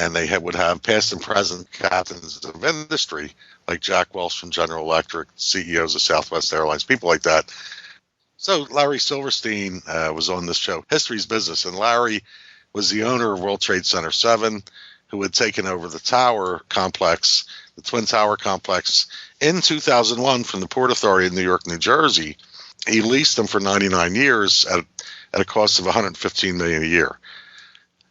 and they would have past and present captains of industry, like Jack Welch from General Electric, CEOs of Southwest Airlines, people like that. So Larry Silverstein was on this show, History's Business, and Larry was the owner of World Trade Center 7, who had taken over the tower complex, the Twin Tower complex, in 2001 from the Port Authority of New York, New Jersey. He leased them for 99 years at a cost of $115 million a year.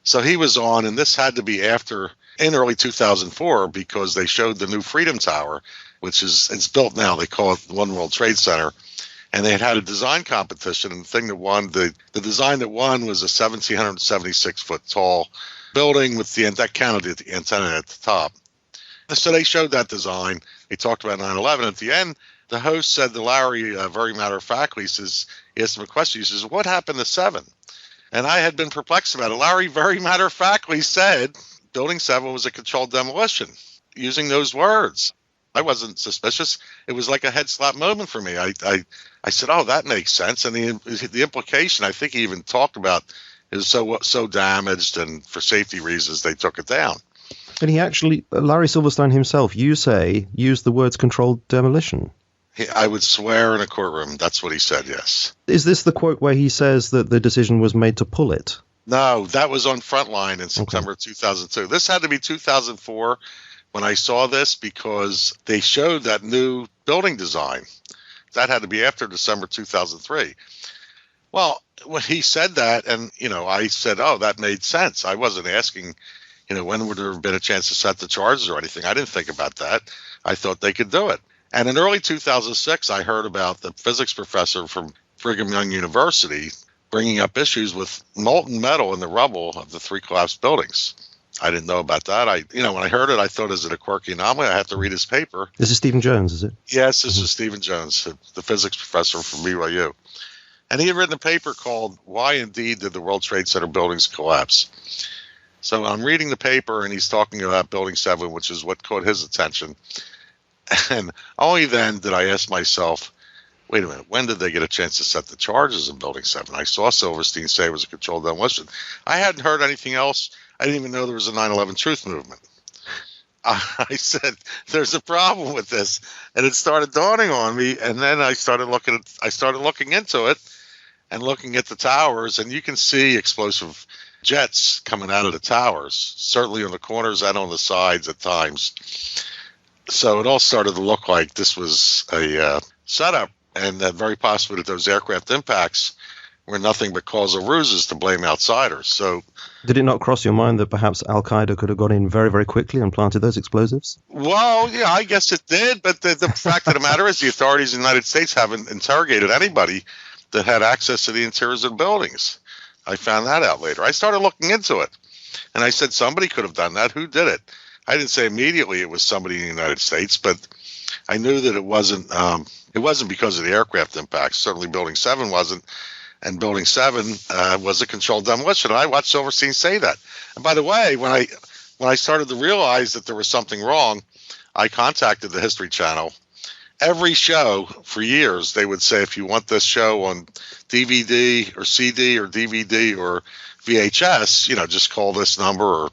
So he was on, and this had to be in early 2004, because they showed the new Freedom Tower, it's built now. They call it One World Trade Center. And they had a design competition, and the thing that won, the design that won was a 1,776-foot tall building with that counted the antenna at the top. So they showed that design. They talked about 9/11. At the end, the host said to Larry, very matter-of-factly, he asked him a question. He says, "What happened to 7?" And I had been perplexed about it. Larry very matter-of-factly said Building 7 was a controlled demolition, using those words. I wasn't suspicious. It was like a head slap moment for me. I said, "Oh, that makes sense." And the implication, I think he even talked about, is so damaged, and for safety reasons they took it down. And he actually, Larry Silverstein himself, you say, used the words controlled demolition. I would swear in a courtroom that's what he said, yes. Is this the quote where he says that the decision was made to pull it? No, that was on Frontline in September 2002. This had to be 2004 when I saw this, because they showed that new building design. That had to be after December 2003. Well, when he said that, and, I said, "Oh, that made sense." I wasn't asking, when would there have been a chance to set the charges or anything. I didn't think about that. I thought they could do it. And in early 2006, I heard about the physics professor from Brigham Young University bringing up issues with molten metal in the rubble of the 3 collapsed buildings. I didn't know about that. When I heard it, I thought, is it a quirky anomaly? I had to read his paper. This is Stephen Jones, is it? Yes, this is Stephen Jones, the physics professor from BYU. And he had written a paper called "Why Indeed Did the World Trade Center Buildings Collapse?" So I'm reading the paper, and he's talking about Building 7, which is what caught his attention. And only then did I ask myself, wait a minute, when did they get a chance to set the charges in Building 7? I saw Silverstein say it was a controlled demolition. I hadn't heard anything else. I didn't even know there was a 9/11 truth movement. I said, there's a problem with this. And it started dawning on me. And then I started looking into it and looking at the towers. And you can see explosive jets coming out of the towers, certainly on the corners and on the sides at times. So it all started to look like this was a setup, and that very possibly that those aircraft impacts were nothing but causal ruses to blame outsiders. So, did it not cross your mind that perhaps Al-Qaeda could have got in very, very quickly and planted those explosives? Well, yeah, I guess it did. But the fact of the matter is the authorities in the United States haven't interrogated anybody that had access to the interiors of buildings. I found that out later. I started looking into it, and I said somebody could have done that. Who did it? I didn't say immediately it was somebody in the United States, but I knew that it wasn't because of the aircraft impacts. Certainly Building 7 wasn't, and Building 7 was a controlled demolition. And I watched Silverstein say that. And by the way, when I started to realize that there was something wrong, I contacted the History Channel. Every show for years, they would say, if you want this show on DVD or CD or DVD or VHS, just call this number or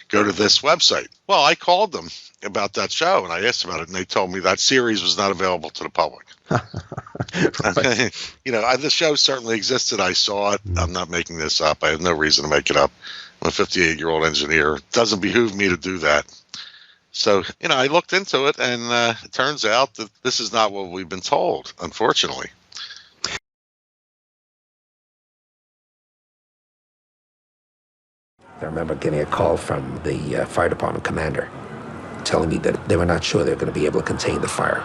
go to this website. Well, I called them about that show, and I asked about it, and they told me that series was not available to the public. Right. The show certainly existed. I saw it. I'm not making this up. I have no reason to make it up. I'm a 58-year-old engineer. It doesn't behoove me to do that. So, I looked into it, and it turns out that this is not what we've been told, unfortunately. I remember getting a call from the fire department commander telling me that they were not sure they were going to be able to contain the fire.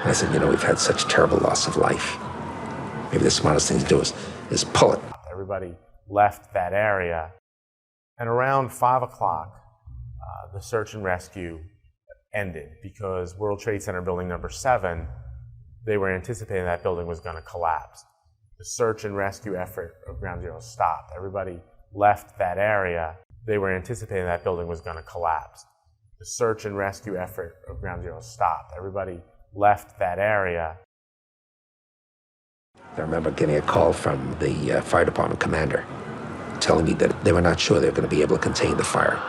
And I said, we've had such terrible loss of life. Maybe the smartest thing to do is pull it. Everybody left that area. And around 5 o'clock, the search and rescue ended because World Trade Center building number 7, they were anticipating that building was going to collapse. The search and rescue effort of Ground Zero stopped. Everybody left that area. They were anticipating that building was going to collapse. The search and rescue effort of Ground Zero stopped. Everybody left that area. I remember getting a call from the fire department commander telling me that they were not sure they were going to be able to contain the fire.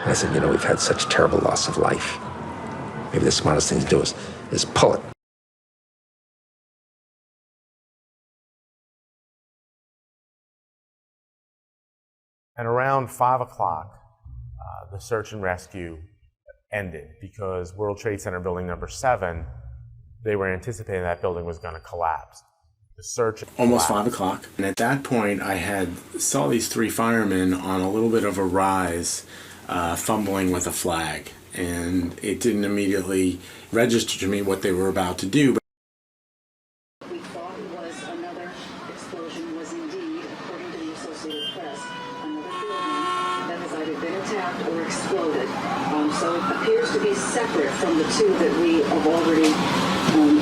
And I said, we've had such terrible loss of life. Maybe the smartest thing to do is pull it. And around 5 o'clock, the search and rescue ended because World Trade Center building number 7, they were anticipating that building was going to collapse. The search almost 5 o'clock, and at that point I saw these 3 firemen on a little bit of a rise, fumbling with a flag, and it didn't immediately register to me what they were about to do. We thought was another explosion was indeed, according to the Associated Press, another building that has either been attacked or exploded. So it appears to be separate from the 2 that we have already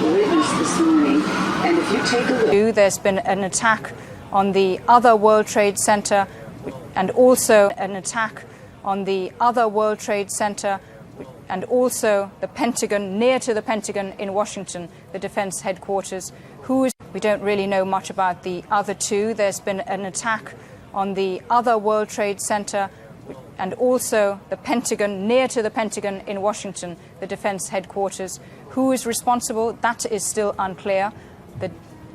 witnessed this morning. And if you take a look, there's been an attack on the other World Trade Center, and also an attack on the other World Trade Center, and also the Pentagon, near to the Pentagon in Washington, the defense headquarters. We don't really know much about the other 2. There's been an attack on the other World Trade Center, and also the Pentagon, near to the Pentagon in Washington, the defense headquarters. Who is responsible? That is still unclear. The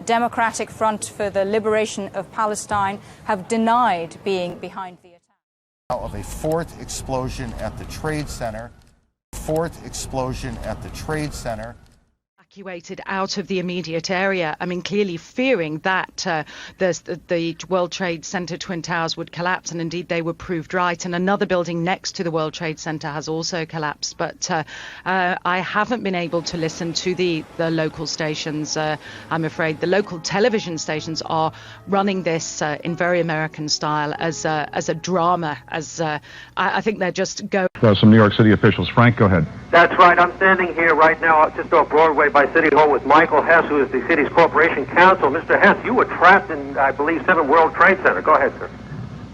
Democratic Front for the Liberation of Palestine have denied being behind the attack. Of a 4th explosion at the Trade Center. 4th explosion at the Trade Center. Evacuated out of the immediate area. I mean, clearly fearing that the World Trade Center Twin Towers would collapse, and indeed they were proved right. And another building next to the World Trade Center has also collapsed. But I haven't been able to listen to the local stations. I'm afraid the local television stations are running this in very American style as a drama. I think they're just going. Some New York City officials. Frank, go ahead. That's right. I'm standing here right now just off Broadway by City Hall with Michael Hess, who is the city's corporation counsel. Mr. Hess, you were trapped in, I believe, 7 World Trade Center. Go ahead, sir.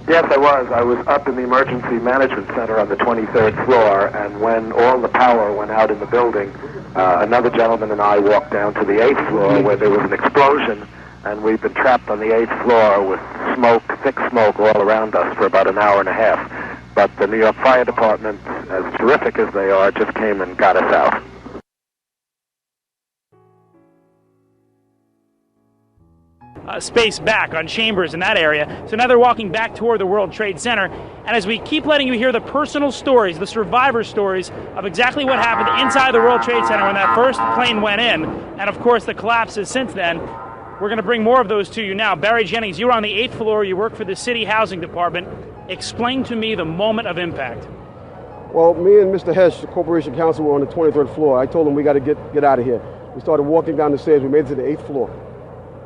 Yes, I was. I was up in the emergency management center on the 23rd floor, and when all the power went out in the building, another gentleman and I walked down to the 8th floor where there was an explosion, and we've been trapped on the 8th floor with smoke, thick smoke all around us for about an hour and a half. But the New York Fire Department, as terrific as they are, just came and got us out. Space back on Chambers in that area. So now they're walking back toward the World Trade Center. And as we keep letting you hear the personal stories, the survivor stories of exactly what happened inside the World Trade Center when that first plane went in, and of course the collapses since then, we're going to bring more of those to you now. Barry Jennings, you were on the 8th floor. You work for the City Housing Department. Explain to me the moment of impact. Well, me and Mr. Hesh, the corporation counsel, were on the 23rd floor. I told him we got to get out of here. We started walking down the stairs. We made it to the 8th floor.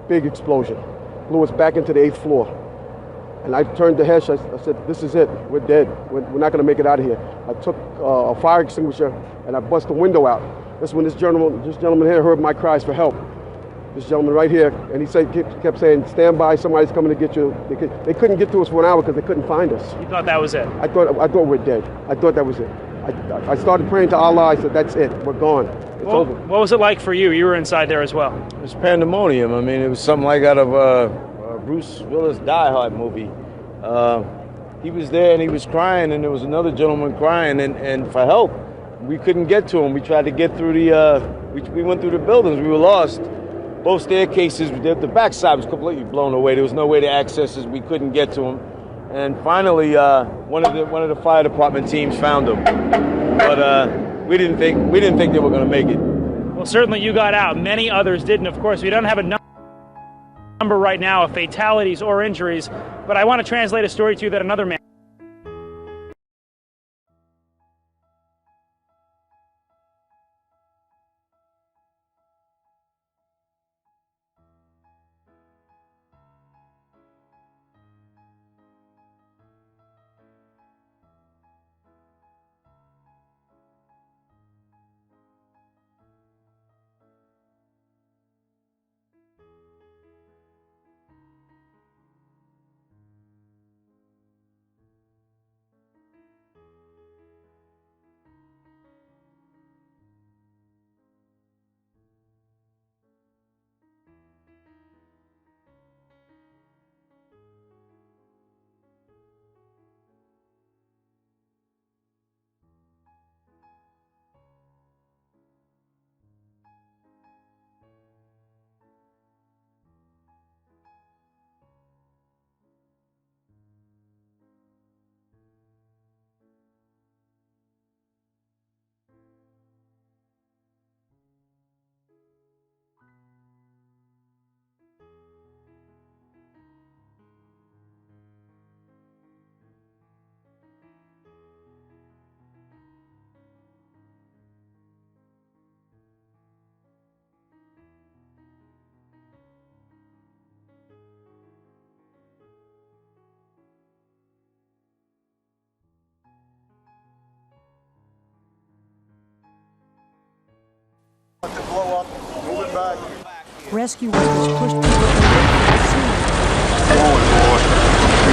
Big explosion. Blew us back into the 8th floor. And I turned to Hesh. I said, this is it. We're dead. We're not going to make it out of here. I took a fire extinguisher and I bust the window out. That's when this gentleman here heard my cries for help. This gentleman right here, and he kept saying, stand by, somebody's coming to get you. They couldn't get to us for an hour because they couldn't find us. You thought that was it? I thought we're dead. I thought that was it. I started praying to Allah. I said, that's it. We're gone. It's over. What was it like for you? You were inside there as well. It was pandemonium. I mean, it was something like out of a Bruce Willis Die Hard movie. He was there and he was crying, and there was another gentleman crying and for help. We couldn't get to him. We tried to get through we went through the buildings. We were lost. Both staircases, the backside was completely blown away. There was no way to access us. We couldn't get to them. And finally, one of the fire department teams found them. But we didn't think they were going to make it. Well, certainly you got out. Many others didn't. Of course, we don't have a number right now of fatalities or injuries. But I want to translate a story to you that another man. rescue workers pushed people away from the scene.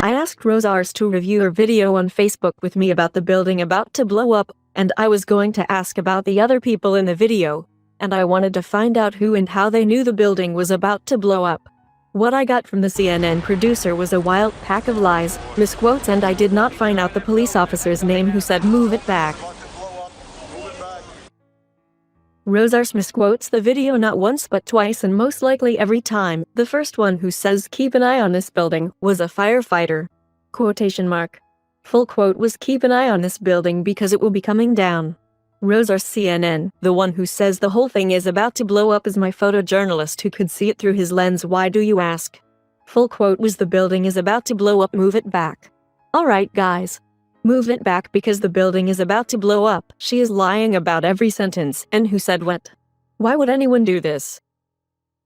I asked Rosars to review her video on Facebook with me about the building about to blow up, and I was going to ask about the other people in the video, and I wanted to find out who and how they knew the building was about to blow up. What I got from the CNN producer was a wild pack of lies, misquotes, and I did not find out the police officer's name who said move it back. Rosars misquotes the video not once but twice, and most likely every time. The first one, who says keep an eye on this building, was a firefighter. Quotation mark. Full quote was keep an eye on this building because it will be coming down. Rosars CNN, the one who says the whole thing is about to blow up, is my photojournalist who could see it through his lens. Why do you ask? Full quote was the building is about to blow up, move it back. Alright guys. Move it back because the building is about to blow up. She is lying about every sentence. And who said what? Why would anyone do this?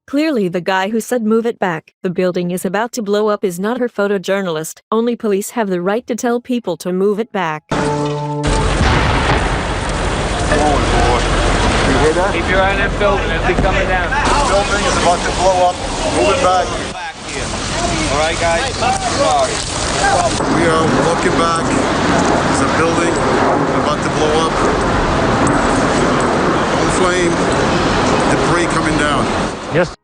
Clearly the guy who said move it back, the building is about to blow up, is not her photojournalist. Only police have the right to tell people to move it back. You hear that? Keep your eye on that building. It'll be coming down. The building is about to blow up. Move it back. All right, guys? Sorry. We are looking back. There's a building about to blow up. On flame. Debris coming down. Yes.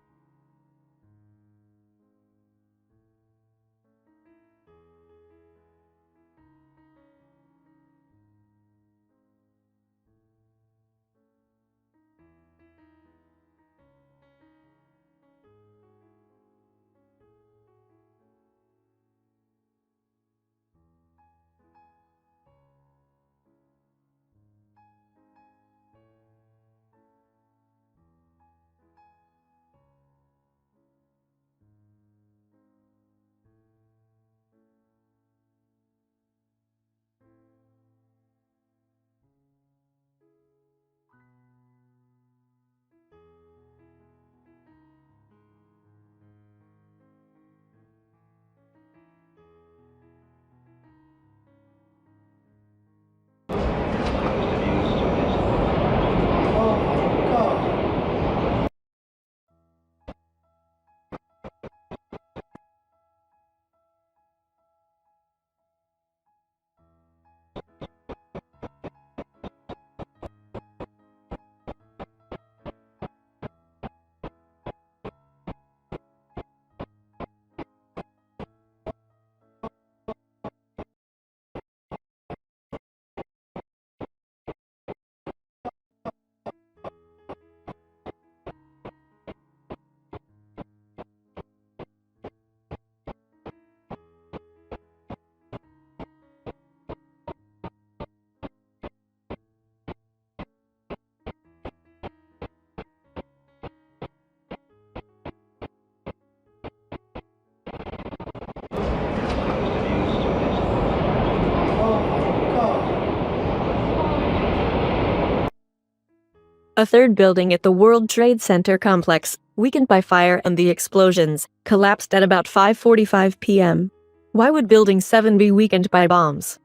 A third building at the World Trade Center complex, weakened by fire and the explosions, collapsed at about 5:45 p.m. Why would Building 7 be weakened by bombs?